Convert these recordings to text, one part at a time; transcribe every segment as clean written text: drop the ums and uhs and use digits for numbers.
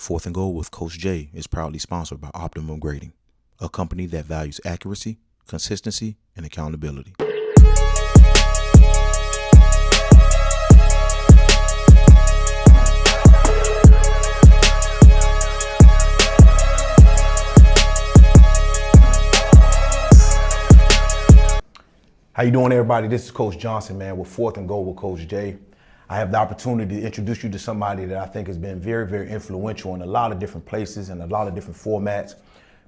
Fourth and Goal with Coach J is proudly sponsored by Optimum Grading, a company that values accuracy, consistency, and accountability. How you doing, everybody? This is Coach Johnson, man, with Fourth and Goal with Coach J. I have the opportunity to introduce you to somebody that I think has been very, very influential in a lot of different places and a lot of different formats.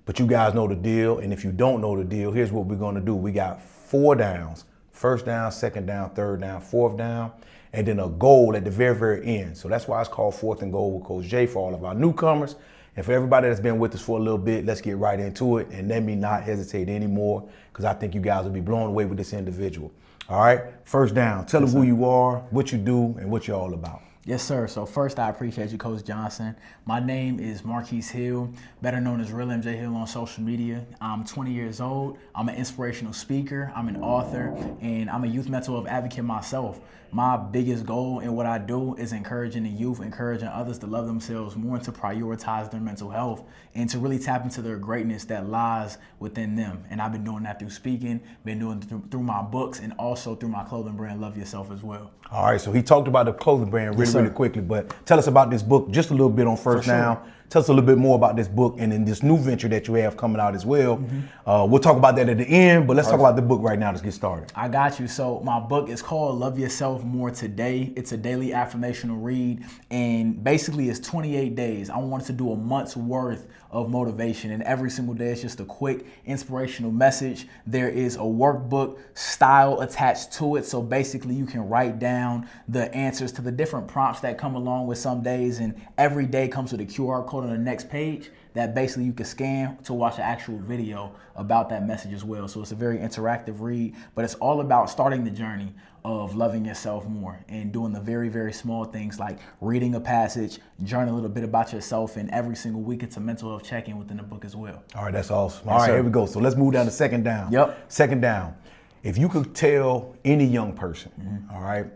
But you guys know the deal, and if you don't know the deal, here's what we're gonna do. We got 4 downs: first down, second down, third down, fourth down, and then a goal at the very, very end. So that's why it's called Fourth and Goal with Coach J for all of our newcomers. And for everybody that's been with us for a little bit, let's get right into it and let me not hesitate anymore, because I think you guys will be blown away with this individual. All right, first down, tell them who you are, what you do, and what you're all about. Yes, sir. So first, I appreciate you, Coach Johnson. My name is Marquise Hill, better known as RealMJHill on social media. I'm 20 years old. I'm an inspirational speaker. I'm an author, and I'm a youth mental health advocate myself. My biggest goal in what I do is encouraging the youth, encouraging others to love themselves more and to prioritize their mental health and to really tap into their greatness that lies within them. And I've been doing that through speaking, been doing it through my books, and also through my clothing brand, Love Yourself, as well. All right, so he talked about the clothing brand really quickly, but tell us about this book just a little bit on first down. Tell us a little bit more about this book and then this new venture that you have coming out as well. We'll talk about that at the end, but let's talk about the book right now. Let's get started. I got you. So my book is called Love Yourself More Today. It's a daily affirmational read, and basically it's 28 days. I wanted to do a month's worth of motivation, and every single day it's just a quick inspirational message. There is a workbook style attached to it, so basically you can write down the answers to the different prompts that come along with some days, and every day comes with a QR code on the next page that basically you can scan to watch an actual video about that message as well. So it's a very interactive read, but it's all about starting the journey of loving yourself more and doing the very, very small things like reading a passage, journaling a little bit about yourself, and every single week it's a mental health check-in within the book as well. All right, that's awesome. All right, here we go. So let's move down to second down. Yep. Second down. If you could tell any young person, all right,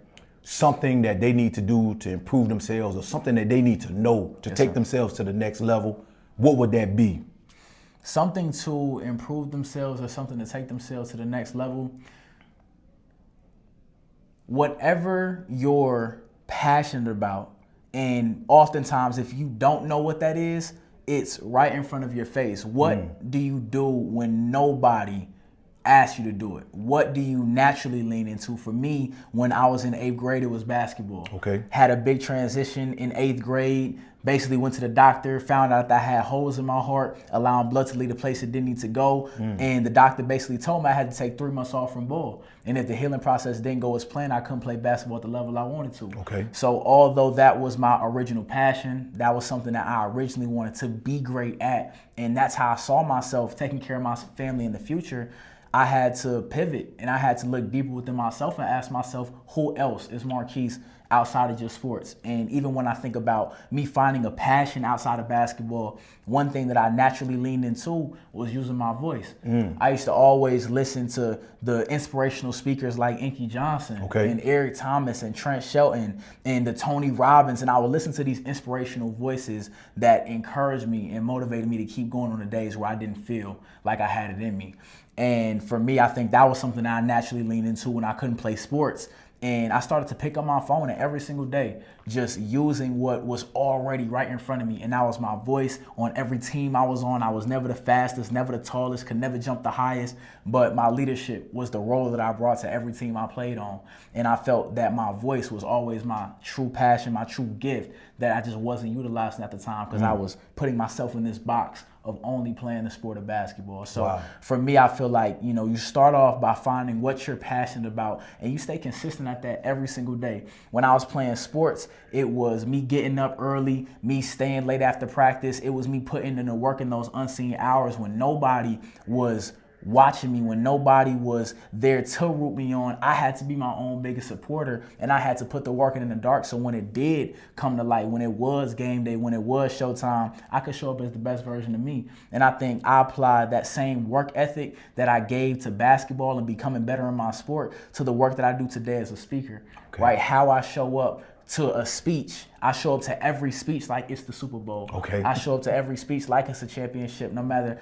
something that they need to do to improve themselves or something that they need to know to take themselves to the next level, what would that be? Something to improve themselves or something to take themselves to the next level. Whatever you're passionate about, and oftentimes if you don't know what that is, it's right in front of your face. What do you do when nobody asks you to do it? What do you naturally lean into? For me, when I was in 8th grade, it was basketball. Okay. Had a big transition in 8th grade. Basically went to the doctor, found out that I had holes in my heart, allowing blood to leave a place it didn't need to go. And the doctor basically told me I had to take 3 months off from ball. And if the healing process didn't go as planned, I couldn't play basketball at the level I wanted to. Okay. So although that was my original passion, that was something that I originally wanted to be great at, and that's how I saw myself taking care of my family in the future, I had to pivot and I had to look deeper within myself and ask myself, who else is Marquise outside of just sports? And even when I think about me finding a passion outside of basketball, one thing that I naturally leaned into was using my voice. I used to always listen to the inspirational speakers like Inky Johnson and Eric Thomas and Trent Shelton and the Tony Robbins, and I would listen to these inspirational voices that encouraged me and motivated me to keep going on the days where I didn't feel like I had it in me. And for me, I think that was something that I naturally leaned into when I couldn't play sports. And I started to pick up my phone and every single day, just using what was already right in front of me. And that was my voice on every team I was on. I was never the fastest, never the tallest, could never jump the highest. But my leadership was the role that I brought to every team I played on. And I felt that my voice was always my true passion, my true gift that I just wasn't utilizing at the time because I was putting myself in this box of only playing the sport of basketball. So for me, I feel like, you know, you start off by finding what you're passionate about and you stay consistent at that every single day. When I was playing sports, it was me getting up early, me staying late after practice. It was me putting in the work in those unseen hours when nobody was watching me, when nobody was there to root me on. I had to be my own biggest supporter, and I had to put the work in the dark. So when it did come to light, when it was game day, when it was showtime, I could show up as the best version of me. And I think I applied that same work ethic that I gave to basketball and becoming better in my sport to the work that I do today as a speaker, right? How I show up to a speech, I show up to every speech like it's the Super Bowl. Okay. I show up to every speech like it's a championship, no matter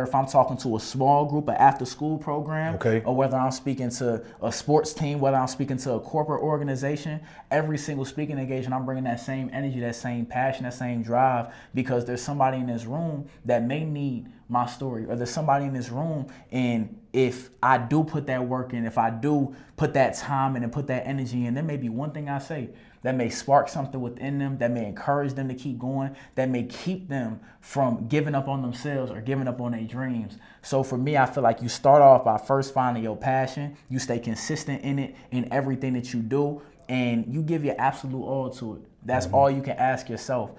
if I'm talking to a small group, an after school program, okay, or whether I'm speaking to a sports team, whether I'm speaking to a corporate organization. Every single speaking engagement, I'm bringing that same energy, that same passion, that same drive, because there's somebody in this room that may need my story, or there's somebody in this room, and if I do put that work in, if I do put that time in and put that energy in, there may be one thing I say that may spark something within them, that may encourage them to keep going, that may keep them from giving up on themselves or giving up on their dreams. So for me, I feel like you start off by first finding your passion, you stay consistent in it, in everything that you do, and you give your absolute all to it. That's all you can ask yourself.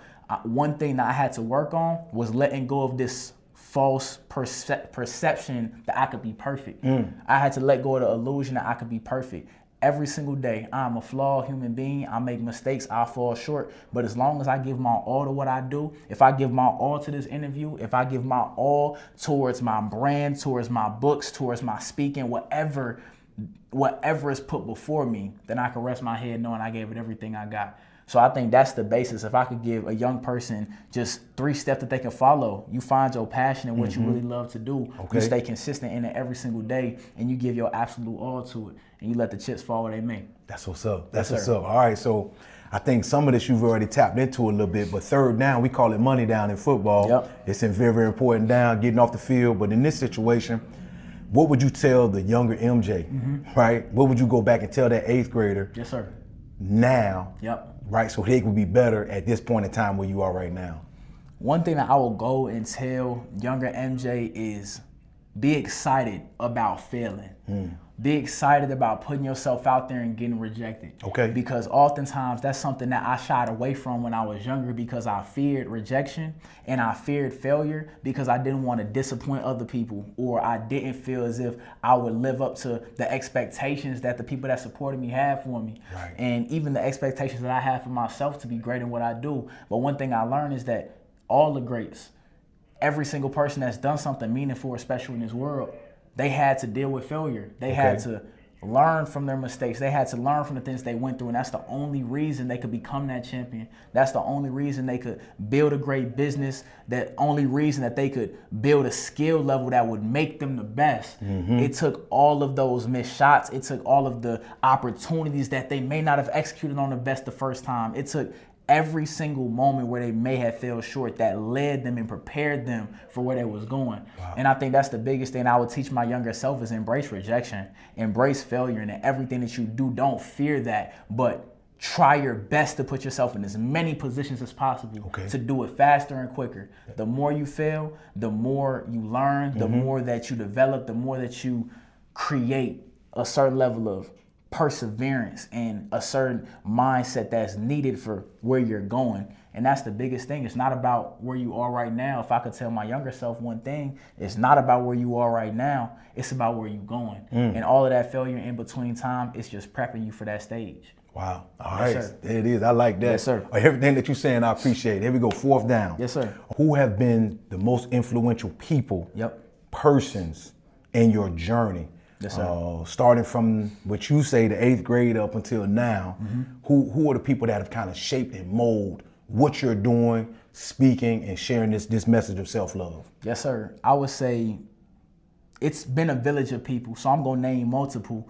One thing that I had to work on was letting go of this false perception that I could be perfect. I had to let go of the illusion that I could be perfect. Every single day, I'm a flawed human being. I make mistakes, I fall short. But as long as I give my all to what I do, if I give my all to this interview, if I give my all towards my brand, towards my books, towards my speaking, whatever is put before me, then I can rest my head knowing I gave it everything I got. So I think that's the basis. If I could give a young person just 3 steps that they can follow, you find your passion and what you really love to do. Okay. You stay consistent in it every single day, and you give your absolute all to it, and you let the chips fall where they may. That's what's up. That's Yes, what's sir. up. All right, so I think some of this you've already tapped into a little bit, but third down, we call it money down in football. Yep. It's in very, very important down, getting off the field. But in this situation, what would you tell the younger MJ, right? What would you go back and tell that 8th grader Yes, sir. now, Yep. right, so they would be better at this point in time where you are right now? One thing that I will go and tell younger MJ is be excited about failing. Be excited about putting yourself out there and getting rejected. Okay. Because oftentimes that's something that I shied away from when I was younger, because I feared rejection and I feared failure, because I didn't want to disappoint other people, or I didn't feel as if I would live up to the expectations that the people that supported me had for me. Right. And even the expectations that I have for myself to be great in what I do. But one thing I learned is that all the greats, every single person that's done something meaningful or special in this world, they had to deal with failure. They had to learn from their mistakes. They had to learn from the things they went through, and that's the only reason they could become that champion. That's the only reason they could build a great business, that only reason that they could build a skill level that would make them the best. It took all of those missed shots. It took all of the opportunities that they may not have executed on the best the first time. It took every single moment where they may have fell short that led them and prepared them for where they was going. Wow. And I think that's the biggest thing I would teach my younger self is embrace rejection, embrace failure, and everything that you do, don't fear that, but try your best to put yourself in as many positions as possible to do it faster and quicker. The more you fail, the more you learn, the more that you develop, the more that you create a certain level of perseverance and a certain mindset that's needed for where you're going. And that's the biggest thing. It's not about where you are right now. If I could tell my younger self one thing, it's not about where you are right now. It's about where you're going. And all of that failure in between time, it's just prepping you for that stage. Wow. All Yes, right. sir. There it is. I like that. Yes, sir. Everything that you're saying, I appreciate it. Here we go. 4th down. Yes, sir. Who have been the most influential people, persons in your journey? Yes, sir. Starting from what you say, the 8th grade up until now, who are the people that have kind of shaped and molded what you're doing, speaking, and sharing this message of self-love? Yes, sir. I would say it's been a village of people, so I'm going to name multiple.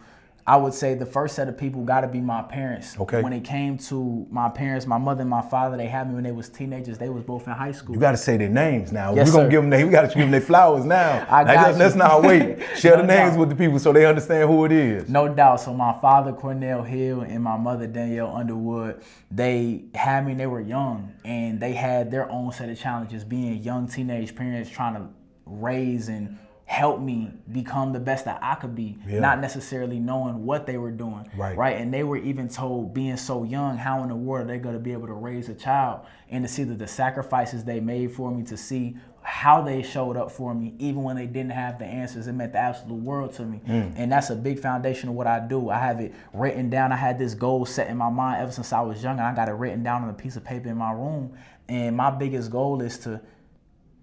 I would say the first set of people got to be my parents. Okay. When it came to my parents, my mother and my father, they had me when they was teenagers. They was both in high school. You got to say their names now. Yes, We're going sir. to give them we got to give them their flowers now. Let's not wait. Share No the names doubt. with the people so they understand who it is. No doubt. So my father, Cornell Hill, and my mother, Danielle Underwood, they had me when they were young, and they had their own set of challenges being young teenage parents trying to raise and help me become the best that I could be, not necessarily knowing what they were doing. Right. And they were even told, being so young, how in the world are they going to be able to raise a child, and to see the sacrifices they made for me, to see how they showed up for me, even when they didn't have the answers. It meant the absolute world to me. And that's a big foundation of what I do. I have it written down. I had this goal set in my mind ever since I was young, and I got it written down on a piece of paper in my room. And my biggest goal is to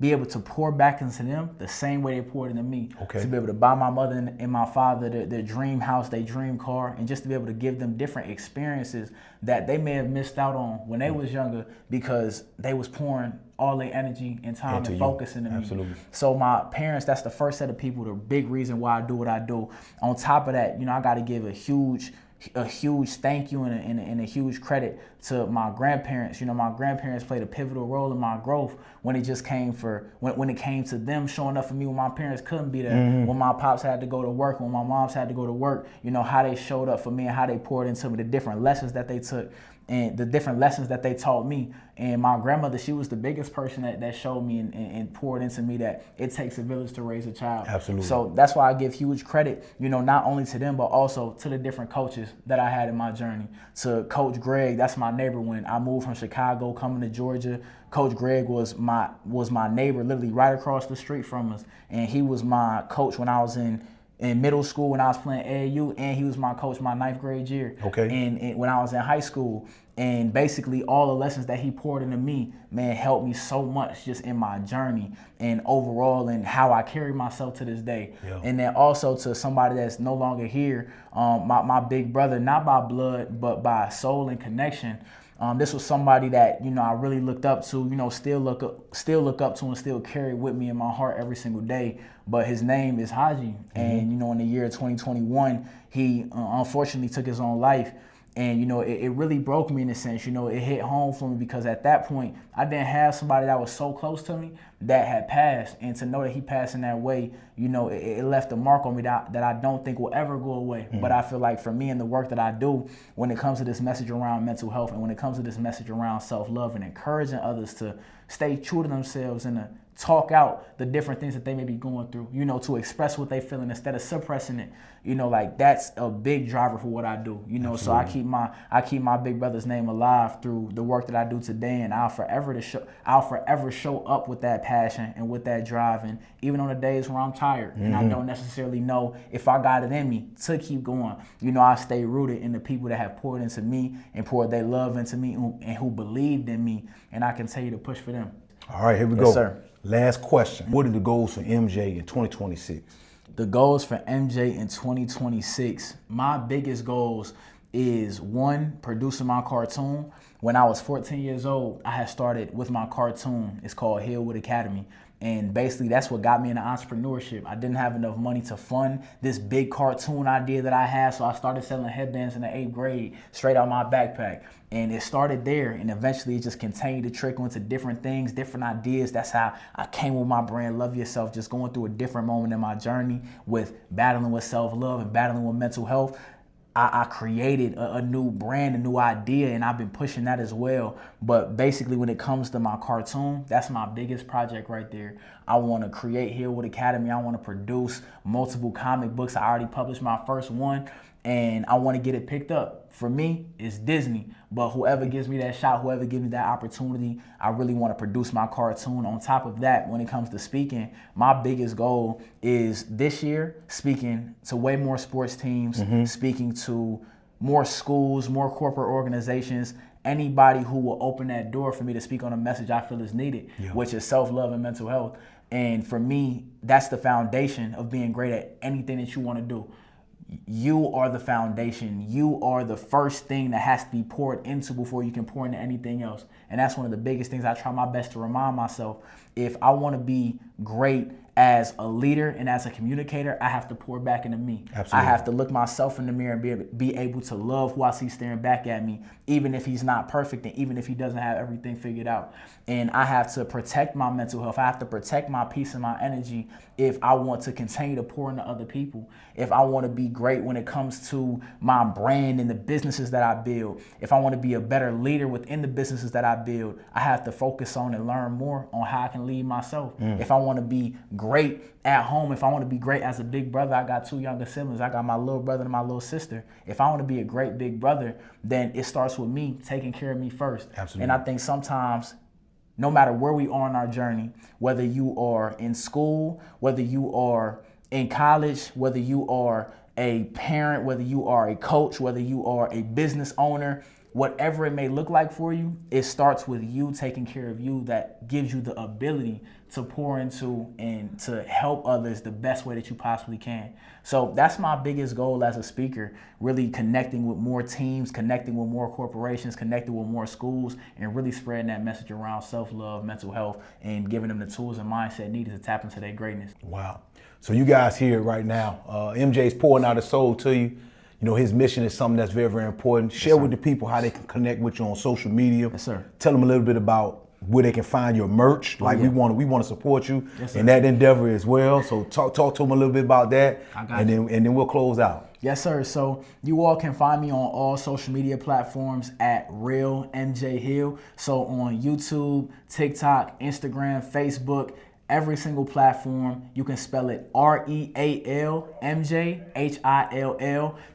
be able to pour back into them the same way they poured into me. Okay. To be able to buy my mother and my father their dream house, their dream car, and just to be able to give them different experiences that they may have missed out on when they was younger because they was pouring all their energy and time and focus into me. Absolutely. So my parents, that's the first set of people, the big reason why I do what I do. On top of that, I got to give a huge thank you and a huge credit to my grandparents. My grandparents played a pivotal role in my growth when it just came when it came to them showing up for me when my parents couldn't be there, when my pops had to go to work, when my moms had to go to work, how they showed up for me and how they poured into me, the different lessons that they took and the different lessons that they taught me. And my grandmother, she was the biggest person that showed me and poured into me that it takes a village to raise a child. Absolutely. So that's why I give huge credit, not only to them, but also to the different coaches that I had in my journey. To Coach Greg, that's my neighbor when I moved from Chicago coming to Georgia. Coach Greg was my neighbor, literally right across the street from us. And he was my coach when I was in middle school when I was playing AAU, and he was my coach my 9th grade year. Okay. And when I was in high school. And basically all the lessons that he poured into me, man, helped me so much just in my journey and overall and how I carry myself to this day. Yeah. And then also to somebody that's no longer here, my big brother, not by blood, but by soul and connection. This was somebody that, I really looked up to, still look up to and still carry with me in my heart every single day. But his name is Haji. And, in the year 2021, he unfortunately took his own life. And, it really broke me in a sense, it hit home for me because at that point, I didn't have somebody that was so close to me that had passed. And to know that he passed in that way, it left a mark on me that I don't think will ever go away. But I feel like for me and the work that I do, when it comes to this message around mental health and when it comes to this message around self-love and encouraging others to stay true to themselves and to talk out the different things that they may be going through, to express what they feeling instead of suppressing it, that's a big driver for what I do, So I keep my big brother's name alive through the work that I do today, and I'll forever show up with that passion and with that drive, and even on the days where I'm tired and I don't necessarily know if I got it in me to keep going, I stay rooted in the people that have poured into me and poured their love into me and who believed in me, and I continue to push for them. All right, here we go. Yes, sir. Last question. What are the goals for MJ in 2026? The goals for MJ in 2026, my biggest goals is one, producing my cartoon. When I was 14 years old, I had started with my cartoon. It's called Hillwood Academy. And basically that's what got me into entrepreneurship. I didn't have enough money to fund this big cartoon idea that I had, so I started selling headbands in the 8th grade straight out my backpack. And it started there, and eventually it just continued to trickle into different things, different ideas. That's how I came with my brand, Love Yourself, just going through a different moment in my journey with battling with self-love and battling with mental health. I created a new brand, a new idea, and I've been pushing that as well. But basically when it comes to my cartoon, that's my biggest project right there. I want to create Hillwood Academy. I want to produce multiple comic books. I already published my first one, and I want to get it picked up. For me, it's Disney, but whoever gives me that shot, whoever gives me that opportunity, I really want to produce my cartoon. On top of that, when it comes to speaking, my biggest goal is this year speaking to way more sports teams, speaking to more schools, more corporate organizations, anybody who will open that door for me to speak on a message I feel is needed, which is self-love and mental health. And for me, that's the foundation of being great at anything that you want to do. You are the foundation. You are the first thing that has to be poured into before you can pour into anything else. And that's one of the biggest things I try my best to remind myself. If I want to be great as a leader and as a communicator, I have to pour back into me. Absolutely. I have to look myself in the mirror and be able to love who I see staring back at me, even if he's not perfect and even if he doesn't have everything figured out. And I have to protect my mental health. I have to protect my peace and my energy if I want to continue to pour into other people. If I want to be great when it comes to my brand and the businesses that I build. If I want to be a better leader within the businesses that I build, I have to focus on and learn more on how I can lead myself. If I want to be great at home, if I want to be great as a big brother, I got 2 younger siblings. I got my little brother and my little sister. If I want to be a great big brother, then it starts with me taking care of me first. Absolutely. And I think sometimes, no matter where we are in our journey, whether you are in school, whether you are in college, whether you are a parent, whether you are a coach, whether you are a business owner, whatever it may look like for you, it starts with you taking care of you. That gives you the ability to pour into and to help others the best way that you possibly can. So that's my biggest goal as a speaker, really connecting with more teams, connecting with more corporations, connecting with more schools, and really spreading that message around self-love, mental health, and giving them the tools and mindset needed to tap into their greatness. Wow. So you guys hear it right now. MJ's pouring out his soul to you. You know, his mission is something that's very, very important. Share with the people how they can connect with you on social media. Yes, sir. Tell them a little bit about where they can find your merch. Like we want to support you in that endeavor as well. So talk to them a little bit about that, and then we'll close out. Yes, sir. So you all can find me on all social media platforms at RealMJHill. So on YouTube, TikTok, Instagram, Facebook, every single platform. You can spell it RealMJHill.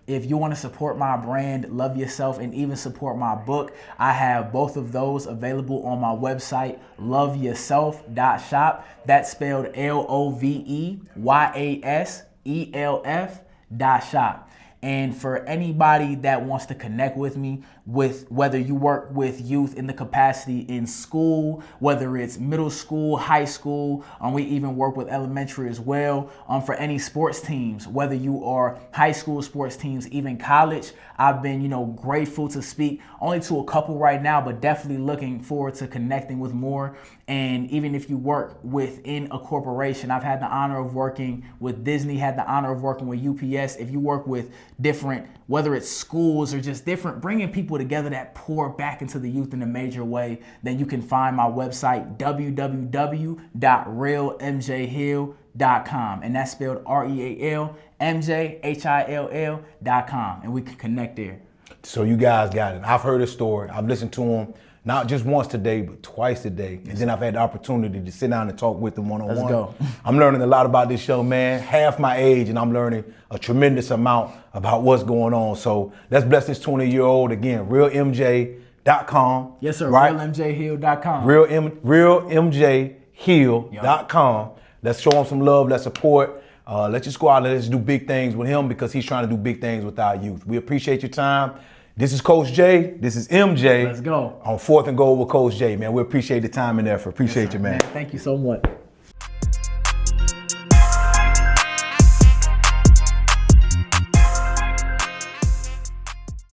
If you want to support my brand, love yourself, and even support my book, I have both of those available on my website, loveyourself.shop. That's spelled LOVEYASELF.shop. And for anybody that wants to connect with me, with whether you work with youth in the capacity in school, whether it's middle school, high school, we even work with elementary as well. For any sports teams, whether you are high school sports teams, even college, I've been, grateful to speak only to a couple right now, but definitely looking forward to connecting with more. And even if you work within a corporation, I've had the honor of working with Disney, had the honor of working with UPS. If you work with different, whether it's schools or just different, bringing people together that pour back into the youth in a major way, then you can find my website, www.realmjhill.com. And that's spelled RealMJHill.com. And we can connect there. So you guys got it. I've heard his story. I've listened to him not just once today, but twice today. And then I've had the opportunity to sit down and talk with him one-on-one. Let's go. I'm learning a lot about this young man, half my age, and I'm learning a tremendous amount about what's going on. So let's bless this 20-year-old again, RealMJ.com. Yes, sir, right? RealMJHill.com. RealMJHill.com. Let's show him some love, let's support. Let's just go out and let's do big things with him because he's trying to do big things with our youth. We appreciate your time. This is Coach J. This is MJ. Let's go. On 4th and Goal with Coach J, man. We appreciate the time and effort. Appreciate you, man. Thank you so much.